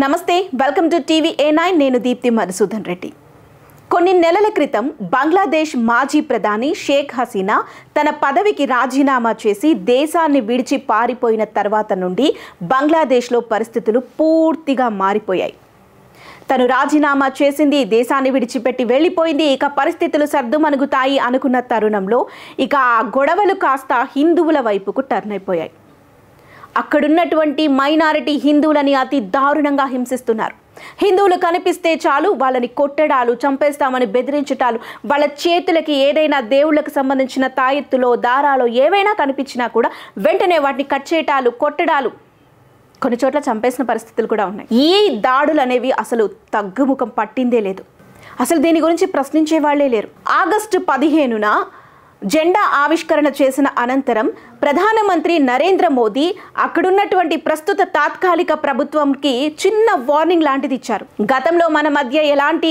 నమస్తే, welcome to TV A9. నేను దీప్తి మధుసూదన్ రెడ్డి. కొన్ని నెలల క్రితం బంగ్లాదేశ్ మాజీ ప్రధాని షేక్ హసీనా తన పదవికి రాజీనామా చేసి దేశాన్ని విడిచి పారిపోయిన తర్వాత నుండి బంగ్లాదేశ్లో పరిస్థితులు పూర్తిగా మారిపోయాయి. తను రాజీనామా చేసింది, దేశాన్ని విడిచిపెట్టి వెళ్ళిపోయింది, ఇక పరిస్థితులు సర్దుమణుగుతాయి అనుకున్న తరుణంలో ఇక ఆ గొడవలు కాస్త హిందువుల వైపుకు టర్న్ అయిపోయాయి. అక్కడున్నటువంటి మైనారిటీ హిందువులని అతి దారుణంగా హింసిస్తున్నారు. హిందువులు కనిపిస్తే చాలు వాళ్ళని కొట్టడాలు, చంపేస్తామని బెదిరించటాలు, వాళ్ళ చేతులకి ఏదైనా దేవుళ్ళకు సంబంధించిన తాయెత్తులో దారాలో ఏవైనా కనిపించినా కూడా వెంటనే వాటిని కట్ చేయటాలు, కొట్టడాలు, కొన్ని చోట్ల చంపేసిన పరిస్థితులు కూడా ఉన్నాయి. ఈ దాడులు అనేవి అసలు తగ్గుముఖం పట్టిందే లేదు. అసలు దీని గురించి ప్రశ్నించే వాళ్లే లేరు. ఆగస్టు 15న జెండా ఆవిష్కరణ చేసిన అనంతరం ప్రధానమంత్రి నరేంద్ర మోదీ అక్కడున్నటువంటి ప్రస్తుత తాత్కాలిక ప్రభుత్వంకి చిన్న వార్నింగ్ లాంటిది ఇచ్చారు. గతంలో మన మధ్య ఎలాంటి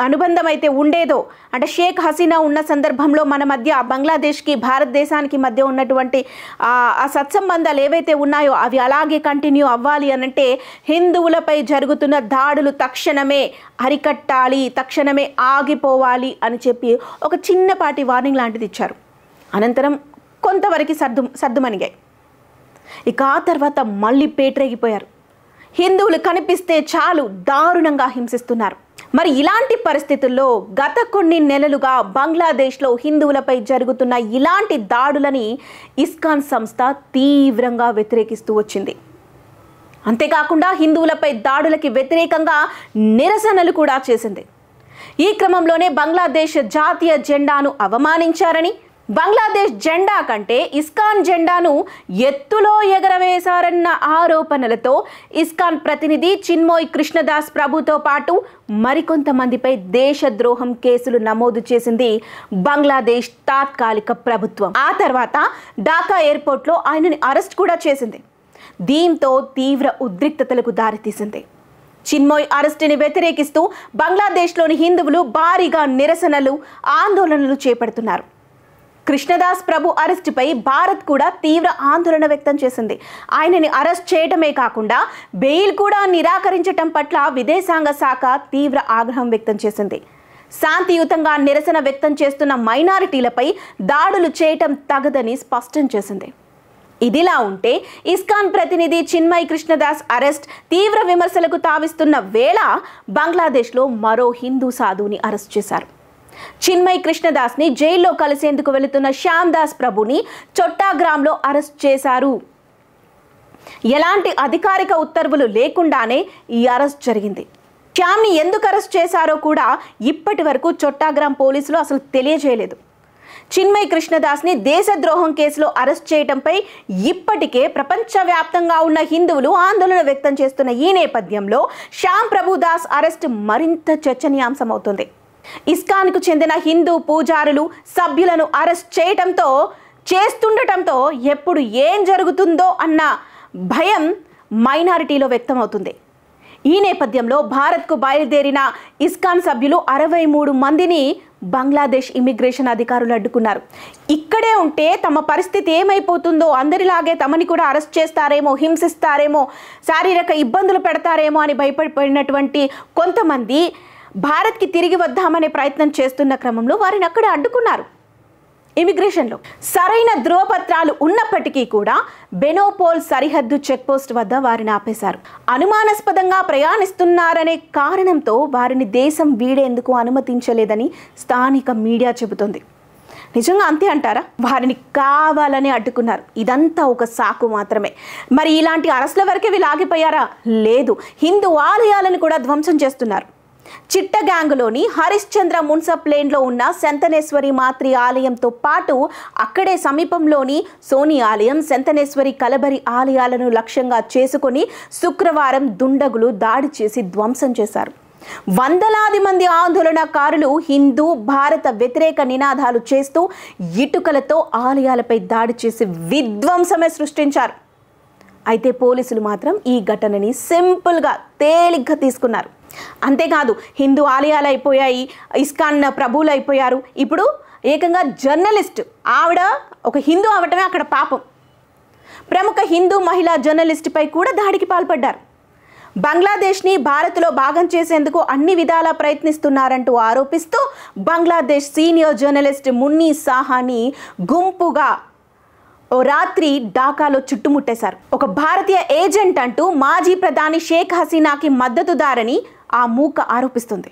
అనుబంధం అయితే ఉండేదో, అంటే షేక్ హసీనా ఉన్న సందర్భంలో మన మధ్య బంగ్లాదేశ్కి భారతదేశానికి మధ్య ఉన్నటువంటి ఆ సత్సంబంధాలు ఏవైతే ఉన్నాయో అవి అలాగే కంటిన్యూ అవ్వాలి అనంటే హిందువులపై జరుగుతున్న దాడులు తక్షణమే అరికట్టాలి, తక్షణమే ఆగిపోవాలి అని చెప్పి ఒక చిన్నపాటి వార్నింగ్ లాంటిది ఇచ్చారు. అనంతరం కొంతవరకు సర్దుమణిగాయి. ఇక ఆ తర్వాత మళ్ళీ పేటరేగిపోయారు. హిందువులు కనిపిస్తే చాలు దారుణంగా హింసిస్తున్నారు. మరి ఇలాంటి పరిస్థితుల్లో గత కొన్ని నెలలుగా బంగ్లాదేశ్లో హిందువులపై జరుగుతున్న ఇలాంటి దాడులని ఇస్కాన్ సంస్థ తీవ్రంగా వ్యతిరేకిస్తూ వచ్చింది. అంతేకాకుండా హిందువులపై దాడులకి వ్యతిరేకంగా నిరసనలు కూడా చేసింది. ఈ క్రమంలోనే బంగ్లాదేశ్ జాతీయ జెండాను అవమానించారని, బంగ్లాదేశ్ జెండా కంటే ఇస్కాన్ జెండాను ఎత్తులో ఎగరవేశారన్న ఆరోపణలతో ఇస్కాన్ ప్రతినిధి చిన్మోయ్ కృష్ణదాస్ ప్రభుతో పాటు మరికొంతమందిపై దేశద్రోహం కేసులు నమోదు చేసింది బంగ్లాదేశ్ తాత్కాలిక ప్రభుత్వం. ఆ తర్వాత ఢాకా ఎయిర్పోర్ట్లో ఆయనని అరెస్ట్ కూడా చేసింది. దీంతో తీవ్ర ఉద్రిక్తతలకు దారితీసింది. చిన్మోయ్ అరెస్టుని వ్యతిరేకిస్తూ బంగ్లాదేశ్లోని హిందువులు భారీగా నిరసనలు, ఆందోళనలు చేపడుతున్నారు. కృష్ణదాస్ ప్రభు అరెస్టుపై భారత్ కూడా తీవ్ర ఆందోళన వ్యక్తం చేసింది. ఆయనని అరెస్ట్ చేయడమే కాకుండా బెయిల్ కూడా నిరాకరించటం పట్ల విదేశాంగ శాఖ తీవ్ర ఆగ్రహం వ్యక్తం చేసింది. శాంతియుతంగా నిరసన వ్యక్తం చేస్తున్న మైనారిటీలపై దాడులు చేయటం తగదని స్పష్టం చేసింది. ఇదిలా ఉంటే ఇస్కాన్ ప్రతినిధి చిన్మయ్ కృష్ణదాస్ అరెస్ట్ తీవ్ర విమర్శలకు తావిస్తున్న వేళ బంగ్లాదేశ్లో మరో హిందూ సాధువుని అరెస్ట్ చేశారు. చిన్మయ్ కృష్ణదాస్ని జైల్లో కలిసేందుకు వెళుతున్న శ్యామ్దాస్ ప్రభుని చొట్టాగ్రామ్లో అరెస్ట్ చేశారు. ఎలాంటి అధికారిక ఉత్తర్వులు లేకుండానే ఈ అరెస్ట్ జరిగింది. శ్యామ్ని ఎందుకు అరెస్ట్ చేశారో కూడా ఇప్పటి వరకు చొట్టాగ్రామ్ పోలీసులు అసలు తెలియజేయలేదు. చిన్మయ్ కృష్ణదాస్ని దేశద్రోహం కేసులో అరెస్ట్ చేయడంపై ఇప్పటికే ప్రపంచవ్యాప్తంగా ఉన్న హిందువులు ఆందోళన వ్యక్తం చేస్తున్న ఈ నేపథ్యంలో శ్యామ్ ప్రభుదాస్ అరెస్ట్ మరింత చర్చనీయాంశమవుతుంది. ఇస్కాన్కు చెందిన హిందూ పూజారులు, సభ్యులను అరెస్ట్ చేస్తుండటంతో ఎప్పుడు ఏం జరుగుతుందో అన్న భయం మైనారిటీలో వ్యక్తమవుతుంది. ఈ నేపథ్యంలో భారత్కు బయలుదేరిన ఇస్కాన్ సభ్యులు 63 మందిని బంగ్లాదేశ్ ఇమిగ్రేషన్ అధికారులు అడ్డుకున్నారు. ఇక్కడే ఉంటే తమ పరిస్థితి ఏమైపోతుందో, అందరిలాగే తమని కూడా అరెస్ట్ చేస్తారేమో, హింసిస్తారేమో, శారీరక ఇబ్బందులు పెడతారేమో అని భయపడిపోయినటువంటి కొంతమంది భారత్కి తిరిగి వద్దామనే ప్రయత్నం చేస్తున్న క్రమంలో వారిని అక్కడ అడ్డుకున్నారు. ఇమిగ్రేషన్లో సరైన ధ్రువపత్రాలు ఉన్నప్పటికీ కూడా బెనోపోల్ సరిహద్దు చెక్పోస్ట్ వద్ద వారిని ఆపేశారు. అనుమానాస్పదంగా ప్రయాణిస్తున్నారనే కారణంతో వారిని దేశం వీడేందుకు అనుమతించలేదని స్థానిక మీడియా చెబుతోంది. నిజంగా అంతే అంటారా? వారిని కావాలని అడ్డుకున్నారు. ఇదంతా ఒక సాకు మాత్రమే. మరి ఇలాంటి అరెస్టుల వరకే వీళ్ళు ఆగిపోయారా? లేదు, హిందూ ఆలయాలను కూడా ధ్వంసం చేస్తున్నారు. చిట్టగాంగ్లోని హరిశ్చంద్ర మున్సబ్ లేన్లో ఉన్న శంతనేశ్వరి మాత్రి ఆలయంతో పాటు అక్కడే సమీపంలోని సోని ఆలయం, శంతనేశ్వరి కలబరి ఆలయాలను లక్ష్యంగా చేసుకుని శుక్రవారం దుండగులు దాడి చేసి ధ్వంసం చేశారు. వందలాది మంది ఆందోళనకారులు హిందూ, భారత వ్యతిరేక నినాదాలు చేస్తూ ఇటుకలతో ఆలయాలపై దాడి చేసి విధ్వంసమే సృష్టించారు. అయితే పోలీసులు మాత్రం ఈ ఘటనని సింపుల్గా, తేలిగ్గా తీసుకున్నారు. అంతేకాదు, హిందూ ఆలయాలు అయిపోయాయి, ఇస్కాన్ ప్రభువులు అయిపోయారు, ఇప్పుడు ఏకంగా జర్నలిస్ట్ ఆవిడ ఒక హిందూ అవటమే అక్కడ పాపం. ప్రముఖ హిందూ మహిళా జర్నలిస్టుపై కూడా దాడికి పాల్పడ్డారు. బంగ్లాదేశ్ని భారత్లో భాగం చేసేందుకు అన్ని విధాలా ప్రయత్నిస్తున్నారంటూ ఆరోపిస్తూ బంగ్లాదేశ్ సీనియర్ జర్నలిస్ట్ మున్నీ సాహాని గుంపుగా ఓ రాత్రి ఢాకాలో చుట్టుముట్టేశారు. ఒక భారతీయ ఏజెంట్ అంటూ మాజీ ప్రధాని షేక్ హసీనాకి మద్దతుదారని ఆ మూక ఆరోపిస్తుంది.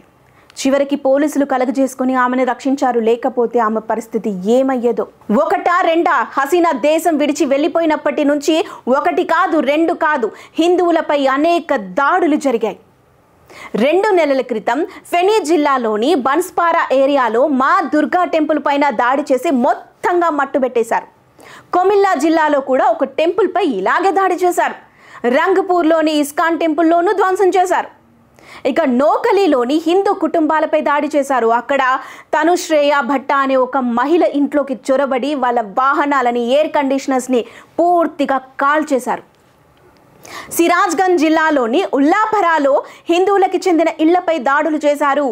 చివరికి పోలీసులు కలగజేసుకుని ఆమెను రక్షించారు. లేకపోతే ఆమె పరిస్థితి ఏమయ్యేదో. ఒకటా రెండా హసీనా దేశం విడిచి వెళ్ళిపోయినప్పటి నుంచి ఒకటి కాదు రెండు కాదు హిందువులపై అనేక దాడులు జరిగాయి. 2 నెలల క్రితం ఫెనీ జిల్లాలోని బన్స్పారా ఏరియాలో మా దుర్గా టెంపుల్ పైన దాడి చేసి మొత్తంగా మట్టుబెట్టేశారు. కొమిల్లా జిల్లాలో కూడా ఒక టెంపుల్ పై ఇలాగే దాడి చేశారు. రంగపూర్లోని ఇస్కాన్ టెంపుల్లోనూ ధ్వంసం చేశారు. ఇక నోకలిలోని హిందూ కుటుంబాలపై దాడి చేశారు. అక్కడ తనుశ్రేయ భట్టా అనే ఒక మహిళ ఇంట్లోకి చొరబడి వాళ్ళ వాహనాలని ఎయిర్ కండిషనర్స్ని పూర్తిగా కాల్చేశారు. సిరాజ్గంజ్ జిల్లాలోని ఉల్లాపరాలో హిందువులకి చెందిన ఇళ్లపై దాడులు చేశారు.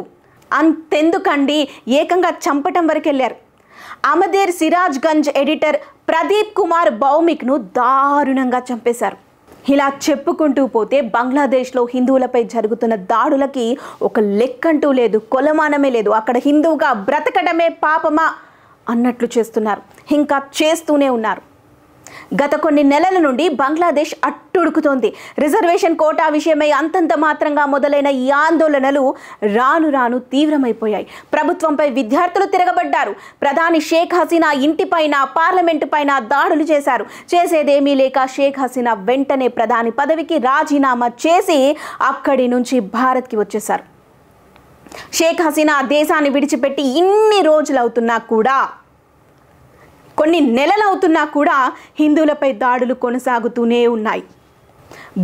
అంతెందుకండి, ఏకంగా చంపటం వరకు వెళ్ళారు. అమదేర్ సిరాజ్గంజ్ ఎడిటర్ ప్రదీప్ కుమార్ భౌమిక్ను దారుణంగా చంపేశారు. ఇలా చెప్పుకుంటూ పోతే బంగ్లాదేశ్లో హిందువులపై జరుగుతున్న దాడులకి ఒక లెక్కంటూ లేదు, కొలమానమే లేదు. అక్కడ హిందువుగా బ్రతకడమే పాపమా అన్నట్లు చేస్తున్నారు, ఇంకా చేస్తూనే ఉన్నారు. గత కొన్ని నెలల నుండి బంగ్లాదేశ్ అట్టుడుకుతోంది. రిజర్వేషన్ కోటా విషయమై అంతంత మాత్రంగా మొదలైన ఈ ఆందోళనలు రాను రాను తీవ్రమైపోయాయి. ప్రభుత్వంపై విద్యార్థులు తిరగబడ్డారు. ప్రధాని షేక్ హసీనా ఇంటిపైన, పార్లమెంటు పైన దాడులు చేశారు. చేసేదేమీ లేక షేక్ హసీనా వెంటనే ప్రధాని పదవికి రాజీనామా చేసి అక్కడి నుంచి భారత్కి వచ్చేశారు. షేక్ హసీనా దేశాన్ని విడిచిపెట్టి ఇన్ని రోజులు అవుతున్నా కూడా, కొన్ని నెలలు అవుతున్నా కూడా హిందువులపై దాడులు కొనసాగుతూనే ఉన్నాయి.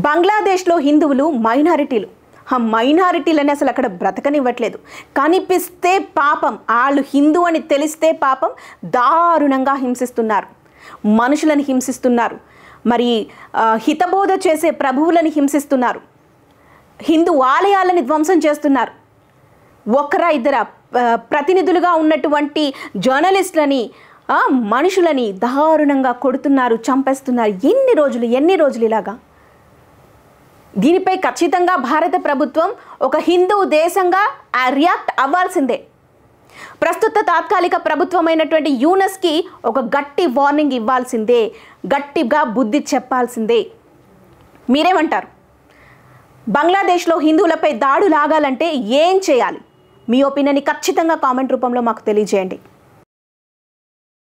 బంగ్లాదేశ్లో హిందువులు మైనారిటీలు. ఆ మైనారిటీలని అసలు అక్కడ బ్రతకనివ్వట్లేదు. కనిపిస్తే పాపం, వాళ్ళు హిందూ అని తెలిస్తే పాపం దారుణంగా హింసిస్తున్నారు, మనుషులను హింసిస్తున్నారు. మరి హితబోధ చేసే ప్రభువులను హింసిస్తున్నారు. హిందూ ఆలయాలని ధ్వంసం చేస్తున్నారు. ఒకరా ఇద్దరా ప్రతినిధులుగా ఉన్నటువంటి జర్నలిస్టులని, మనుషులని దారుణంగా కొడుతున్నారు, చంపేస్తున్నారు. ఎన్ని రోజులు ఇలాగా? దీనిపై ఖచ్చితంగా భారత ప్రభుత్వం ఒక హిందూ దేశంగా రియాక్ట్ అవ్వాల్సిందే. ప్రస్తుత తాత్కాలిక ప్రభుత్వమైనటువంటి యూనస్కి ఒక గట్టి వార్నింగ్ ఇవ్వాల్సిందే, గట్టిగా బుద్ధి చెప్పాల్సిందే. మీరేమంటారు? బంగ్లాదేశ్లో హిందువులపై దాడులు ఆగాలంటే ఏం చేయాలి? మీ ఒపీనియన్ని ఖచ్చితంగా కామెంట్ రూపంలో మాకు తెలియజేయండి.